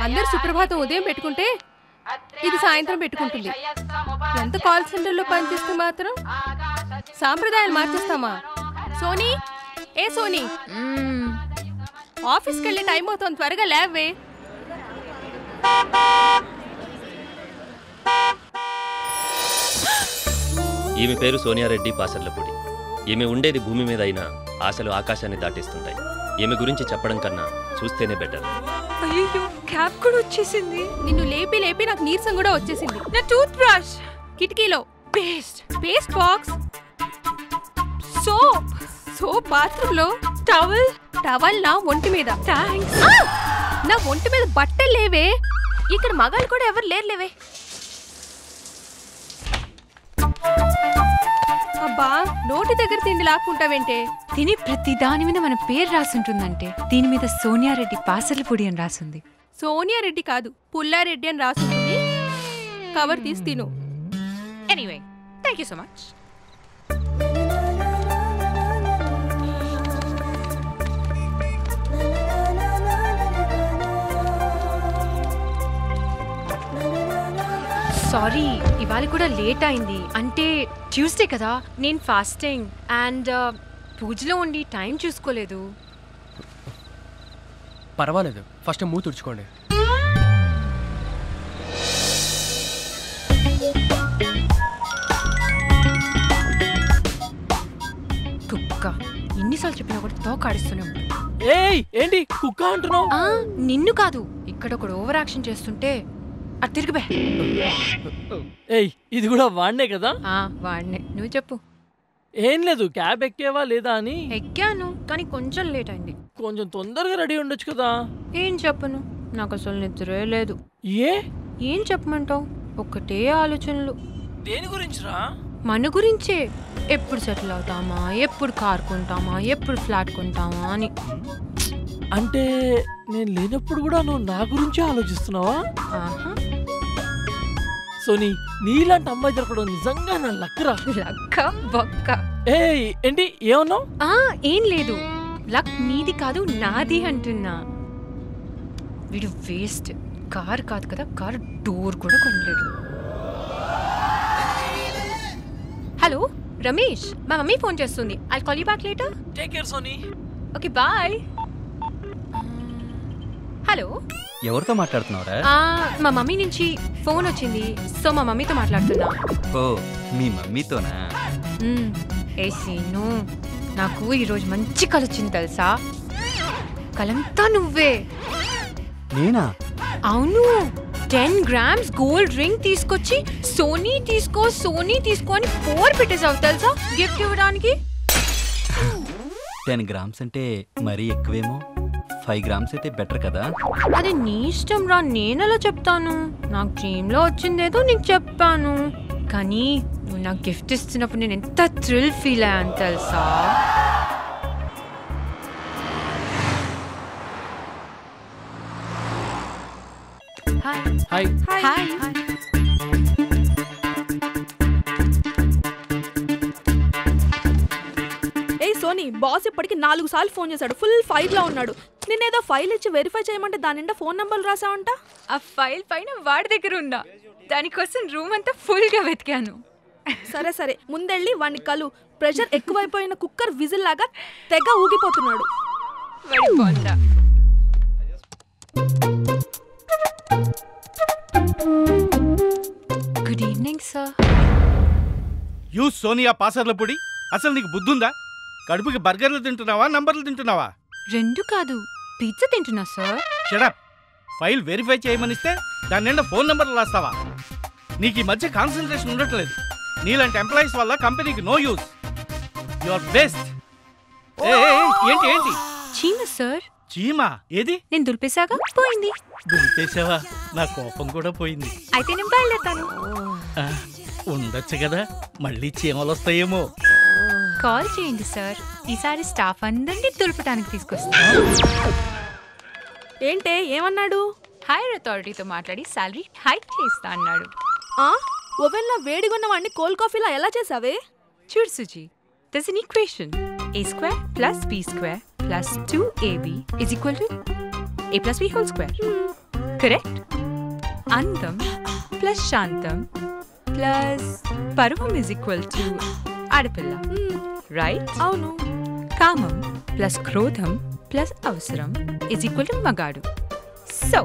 అందరు సుప్రభాతం ఉదయం పెట్టుకుంటే ఇది సాయంత్రం పెట్టుకుంటుంది. ఎంత కాల్ సెంటర్లో పనిచేస్తే మాత్రం సాంప్రదాయాలు మార్చేస్తామా? సోనీ, ఏ సోనీ, ఆఫీస్కి వెళ్ళే టైం అవుతుంది, త్వరగా లేవే. ఈమె పేరు సోనియారెడ్డి పాసర్లపూడి. ఈమె ఉండేది భూమి మీద అయినా ఆశలు ఆకాశాన్ని దాటిస్తుంటాయి. ఈమె గురించి చెప్పడం కన్నా చూస్తేనే బెటర్. అయ్యో, క్యాబ్ కూడా వచ్చేసింది. నిన్ను లేపి లేపి నాకు నీరసం కూడా వచ్చేసింది. నా టూత్ బ్రష్ కిటికీలో, పేస్ట్ బాక్స్, సోప్ బాత్రూంలో, టవల్ నా ఒంటి మీద. థ్యాంక్స్. నా ఒంటి మీద బట్టలు లేవే. ఇక్కడ మగాళ్ళు కూడా ఎవరు లేరులేవే. అబ్బా, నోటి దగ్గర తిండి లాక్కుంటావేంటే? తిని ప్రతి దాని మీద మన పేరు రాసుంటుందంటే దీని మీద సోనియారెడ్డి పాసర్లపూడి అని రాసుంది. సోనియారెడ్డి కాదు, పుల్లారెడ్డి అని రాసుంటుంది. కవర్ తీసి తిను. Anyway, thank you so much. Sorry, ఇవాళ కూడా లేట్ అయింది. అంటే ట్యూస్డే కదా, నేను ఫాస్టింగ్ అండ్ పూజలో ఉండి టైం చూసుకోలేదు. పర్వాలేదు, ఫస్ట్ మూతి తుడుచుకోండి. కుక్క ఎన్నిసార్లు చెప్పినా కూడా తోకాడిస్తూనే ఉంటా. ఏయ్, ఏంటి కుక్క అంటున్నావు? నిన్ను కాదు, ఇక్కడ ఒకడు ఓవర్ యాక్షన్ చేస్తుంటే అది తిరిగిపే. ఏయ్, ఇది కూడా వాడినే కదా? వాడినే. నువ్వు చెప్పు. ఏం లేదు, క్యాబ్ ఎక్కేవా లేదా అని. ఎక్కాను, కానీ కొంచెం లేట్ అయింది. కొంచెం తొందరగా రెడీ ఉండొచ్చు కదా. ఏం చెప్పను, నాకు అసలు నిద్రే లేదు. ఏం చెప్పమంటావు? ఒక్కటే ఆలోచనలు. దేని గురించిరా? మన గురించే. ఎప్పుడు సెటిల్ అవుతామా, ఎప్పుడు కార్ కొంటామా, ఎప్పుడు ఫ్లాట్ కొంటామా అని. అంటే నేను లేనప్పుడు కూడా నువ్వు నా గురించే ఆలోచిస్తున్నావా? సోనీ, నీలాంటి అమ్మాయి దొరకడం నిజంగా నా లక్కరా. లక్క బొక్క. ఏంటి ఏమన్నావు? ఏం లేదు, లక్ నీది కాదు నాది అంటున్నా. వీడు వేస్ట్. కార్ కాదు కదా, కార్ డోర్ కూడా కొనలేడు. హలో రమేష్, మా మమ్మీ ఫోన్ చేస్తుంది. I call you back later. Take care Sony. Okay, bye. Hello, ఎవరితో మాట్లాడుతున్నావురా? మా మమ్మీ నుంచి ఫోన్ వచ్చింది, సో మా మమ్మీతో మాట్లాడుతున్నా. ఓ, మీ మమ్మీతోనా? ఏసీను, నాకు ఈరోజు మంచి కళ వచ్చింది తెలుసా. కలంతా నువ్వే. నేనా? అవును, 10 grams గోల్డ్ రింగ్ తీసుకొచ్చి సోనీ తీసుకో అని 4 పెట్టేసావు తెలుసా గిఫ్ట్ ఇవ్వడానికి. 10 grams అంటే మరీ ఎక్కువేమో. 5 grams అయితే బెటర్ కదా. అది నీ ఇష్టం రా, నేనలా చెప్తాను. నాకు డ్రీమ్లో వచ్చిందేదో నీకు చెప్పాను, కానీ నువ్వు నాకు గిఫ్ట్ ఇస్తున్నప్పుడు నేను ఎంత థ్రిల్ ఫీల్ అయ్యాను తెలుసా. హాయ్. హాయ్. సోనీ, బాస్ ఇప్పటికి 4 సార్లు ఫోన్ చేశాడు. ఫుల్ ఫైల్ లో ఉన్నాడు. నిన్నేదో ఫైల్ ఇచ్చి వెరిఫై చేయమంటే దాని నిండా ఫోన్ నంబర్లు రాసావంట. ఆ ఫైల్ పైన వాడి దగ్గర ఉందా, దానికోసం రూమ్ అంతా ఫుల్ గా వెతికాను. సరే ముందెళ్ళి వాడిని కలు. ప్రెషర్ ఎక్కువైపోయిన కుక్కర్ విజిల్ లాగా తెగ ఊగిపోతున్నాడు. Good evening sir. You Sonia Pasarlapudi, అసలు నీకు బుద్ధుందా? కడుపుకి బర్గర్లు తింటున్నావా, నంబర్లు తింటున్నావా? రెండు కాదు, పిజ్జా తింటున్నా సార్. షడప్. ఫైల్ వెరిఫై చేయమనిస్తే దాని నిండా ఫోన్ నంబర్లు రాస్తావా? నీకు ఈ మధ్య కాన్సన్ట్రేషన్ ఉండట్లేదు. నీలాంటి ఎంప్లాయీస్ వల్ల కంపెనీకి no use. You are best. ఏంటి? చీమ సార్. చీమా? ఏది? నేను దులిపేశాగా పోయింది. దులిపేసావా? నా కోపం కూడా పోయింది. అయితే నేను బయలుదేరుతాను. ఉండొచ్చు కదా, మళ్ళీ చీమలు వస్తాయేమో. కాల్ చేయండి సార్, ఈసారి స్టాఫ్ అందరినీ దులపడానికి తీసుకొస్తాను. ఏంటే, ఏమన్నాడు? హైర్ అథారిటీతో మాట్లాడి సాలరీ హైక్ చేస్తా అన్నాడు. ఓవెన్ లో వేడిగున్న వాడిని కోల్డ్ కాఫీలా ఎలా చేసావే? చూడు Suji, there's an equation. a² + b² + 2ab = a + b whole square. Correct? అందం ప్లస్ శాంతం ప్లస్ పర్వం ఇస్ ఈక్వల్ టు ఆడపిల్ల, రైట్? అవును. కామం ప్లస్ క్రోధం ప్లస్ అవసరం ఇజ్ ఈక్వల్ టు మగాడు. సో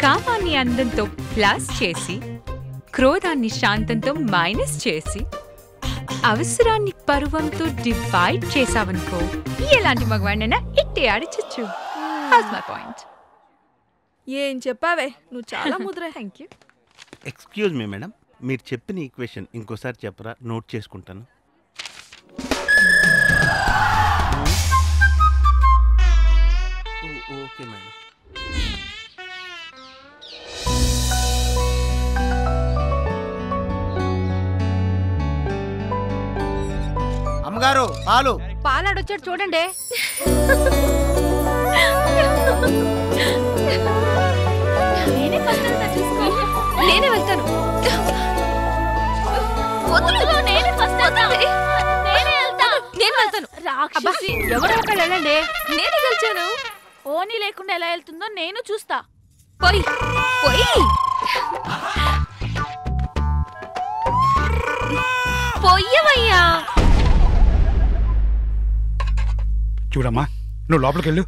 కామాన్ని అందంతో ప్లస్ చేసి, క్రోధాన్ని శాంతంతో మైనస్ చేసి, అవసరాన్ని పర్వంతో డివైడ్ చేసావనుకో, ఎలాంటి మగవాడినైనా ఇట్టే ఆడిచచ్చు. That's my point. ఏం చెప్పావే, నువ్వు చాలా Mudra. Thank you. Excuse me madam, మీరు చెప్పిన ఈక్వేషన్ ఇంకోసారి చెప్పరా, నోట్ చేసుకుంటాను. Okay madam. అమ్మగారు పాలు. పాలాడొచ్చాడు చూడండి. నేనే వెళ్తాను. నేను వెళ్తాను. రాక్షసి, ఎవరో ఒకళ్ళు వెళ్ళండి. నేనే గెలిచాను. ఓనీ లేకుండా ఎలా వెళ్తుందో నేను చూస్తా. పోయి పోయి పొయ్యవయ్యా. చూడమ్మా, నువ్వు లోపలికి వెళ్ళు.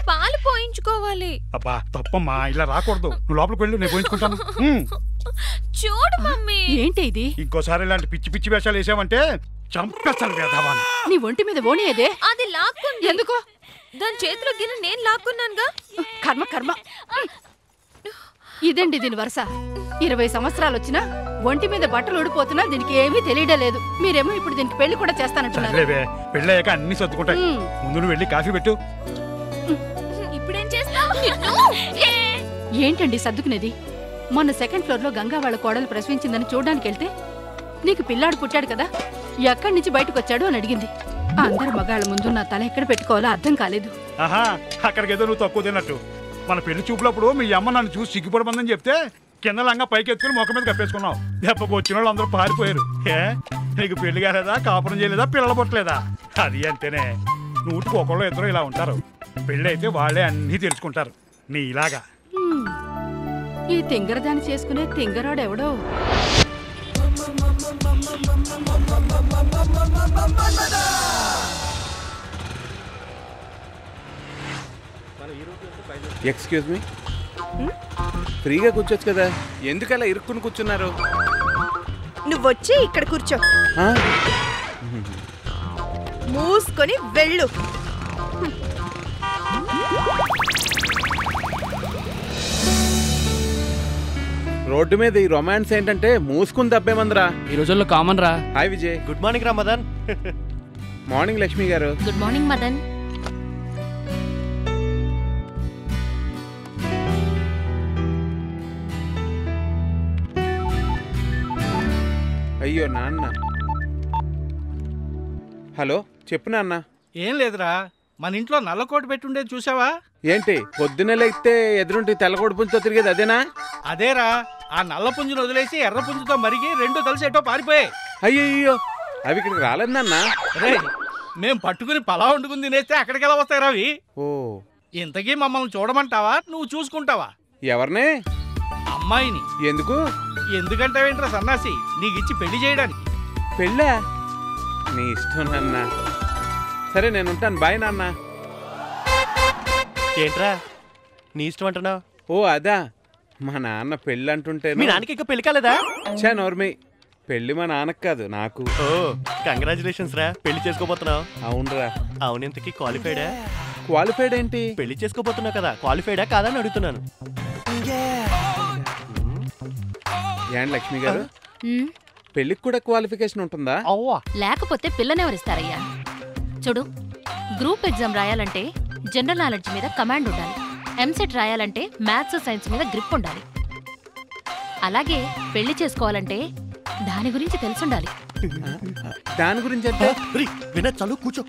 పాలు పోయించుకోవాలి. అబ్బా తప్పమ్మా, ఇలా రాకూడదు. నువ్వు లోపలికి వెళ్ళు, నేను పోయించుకుంటాను. చూడు మమ్మీ. ఏంటి ఇది? ఇంకోసారి ఇలాంటి పిచ్చి పిచ్చి వేషాలు వేసావంటే చంపేస్తాను వేదావాన్ని. నీ ఒంటి మీద ఓణి ఏదే? అది లాక్కుంది. ఎందుకు? దాని చేతిలో గిన్నె నేను లాక్కున్నానుగా. కర్మ కర్మ. ఇదండి దీని వరుస. 20 సంవత్సరాలు వచ్చినా ఒంటి మీద బట్టలు ఊడిపోతున్నా దీనికి ఏమీ తెలియడం లేదు. మీరేమో ఇప్పుడు దీనికి పెళ్లి కూడా చేస్తానంటున్నారు. పెళ్ళయ్యాక అన్ని సర్దుకుంటాయి. ముందు నువ్వు వెళ్ళి కాఫీ పెట్టు. ఇప్పుడేం చేస్తావు? ఏంటండి సర్దుకునేది? మొన్న సెకండ్ ఫ్లోర్ లో గంగా వాళ్ళ కోడలు ప్రసవించిందని చూడడానికి వెళ్తే నీకు పిల్లాడు పుట్టాడు కదా, ఎక్కడి నుంచి బయటకు వచ్చాడు అని అడిగింది. అందరు మగాళ్ళ ముందు నా తల ఎక్కడ పెట్టుకోవాలో అర్థం కాలేదు. ఆహా, అక్కడికేదో నువ్వు తక్కువ తిన్నట్టు. మన పెళ్లి చూపులప్పుడు మీ అమ్మ నన్ను చూసి సిగ్గుపడమందని చెప్తే కింద లంగా పైకి ఎత్తుకుని మొక్క మీద కప్పేసుకున్నావు. దెబ్బకు వచ్చిన వాళ్ళు అందరూ పారిపోయారు. నీకు పెళ్లి కాలేదా, కాపురం చేయలేదా, పిల్లలు పుట్టలేదా? అది అంతేనే. 100కి ఒకళ్ళు ఇద్దరు ఇలా ఉంటారు. పెళ్ళి అయితే వాళ్ళే అన్నీ తెలుసుకుంటారు నీలాగా. ఈ తింగరదాన్ని చేసుకునే తింగరాడెవడో. ఎక్స్క్యూజ్ మీ, ఫ్రీగా కూర్చోచ్చు కదా, ఎందుకలా ఇరుక్కుని కూర్చున్నారు? నువ్వొచ్చి ఇక్కడ కూర్చో, మూసుకొని వెళ్ళు. రోడ్డు మీద ఈ రొమాన్స్ ఏంటంటే మూసుకుని దబ్బేమందరా. ఈ రోజుల్లో కామన్ రా. హాయ్ విజయ్. గుడ్ మార్నింగ్ రా మదన్. మార్నింగ్ లక్ష్మి గారు. Good morning Madan. అయ్యో నాన్న. హలో చెప్పు నాన్న. ఏం లేదురా, మన ఇంట్లో నల్లకోట పెట్టుండేది చూసావా? ఏంటి పొద్దున్నే లేస్తే ఎదురుంటి తెల్లకోడి పుంజుతో తిరిగేది అదేనా? అదేరా, ఆ నల్ల పుంజును వదిలేసి ఎర్ర పుంజుతో మరిగి 2 కలిసి ఎటో పారిపోయాయి. అయ్యో అవి ఇక్కడికి రాలేదు నాన్న. రే, మేం పట్టుకుని పలా వండుకుని తినేస్తే అక్కడికి ఎలా వస్తాయి రావి? ఓ, ఇంతకీ మమ్మల్ని చూడమంటావా, నువ్వు చూసుకుంటావా? ఎవరిని? అమ్మాయిని. ఎందుకు? ఎందుకంటావేంట్రా సన్నాసి, నీకిచ్చి పెళ్లి చేయడానికి. పెళ్ళా? నీ ఇష్టం నాన్న. సరే నేను ఉంటాను, బాయ్ నాన్న. ఏంట్రా నీ ఇష్టం అంటున్నావు? ఓ అదా, మా నాన్న పెళ్ళి అంటుంటే. మీ నాన్నకి ఇంకా పెళ్లి కాలేదా? చా నోర్మి, పెళ్లి మా నాన్నకు కాదు నాకు. ఓ కంగ్రాచులేషన్స్ రా, పెళ్లి చేసుకోబోతున్నావు. అవునరా. అవును, ఇంతకీ క్వాలిఫైడా? క్వాలిఫైడ్ ఏంటి? పెళ్లి చేసుకోబోతున్నావు కదా, క్వాలిఫైడా కాదా అని అడుగుతున్నాను. ఏంటి లక్ష్మి గారు, పెళ్లికి కూడా క్వాలిఫికేషన్ ఉంటుందా? లేకపోతే పిల్లనెవరిస్తారయ్యా? చూడు, గ్రూప్ ఎగ్జామ్ రాయాలంటే జనరల్ నాలెడ్జ్ మీద కమాండ్ ఉండాలి. ఎంసెట్ రాయాలంటే మ్యాథ్స్ సైన్స్ మీద గ్రిప్ ఉండాలి. అలాగే పెళ్లి చేసుకోవాలంటే దాని గురించి తెలుసుండాలి. దాని గురించి అంటే విన చదువు కూర్చో.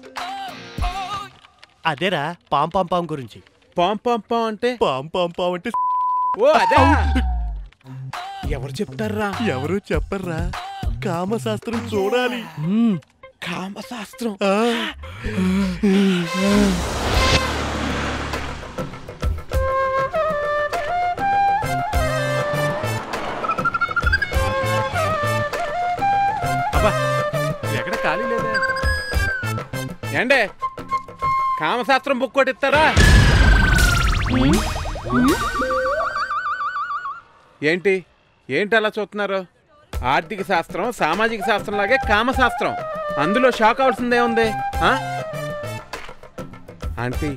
అదేరా పాం పాం పాం గురించి. పాం పాం పాం అంటే? పాం పాం పాం అంటే ఓ అదా. ఎవరు చెప్తారా? ఎవరు చెప్పర్రా, కామశాస్త్రం చూడాలి. కామశాస్త్రం? అబ్బా ఎక్కడ ఖాళీ లేదా ఏండే కామశాస్త్రం బుక్ ఒకటి ఇస్తారా ఏంటి ఏంటి అలా చూస్తున్నారు ఆర్థిక శాస్త్రం సామాజిక శాస్త్రం లాగే కామశాస్త్రం అందులో షాక్ అవ్వాల్సిందే ఉంది ఆంటీ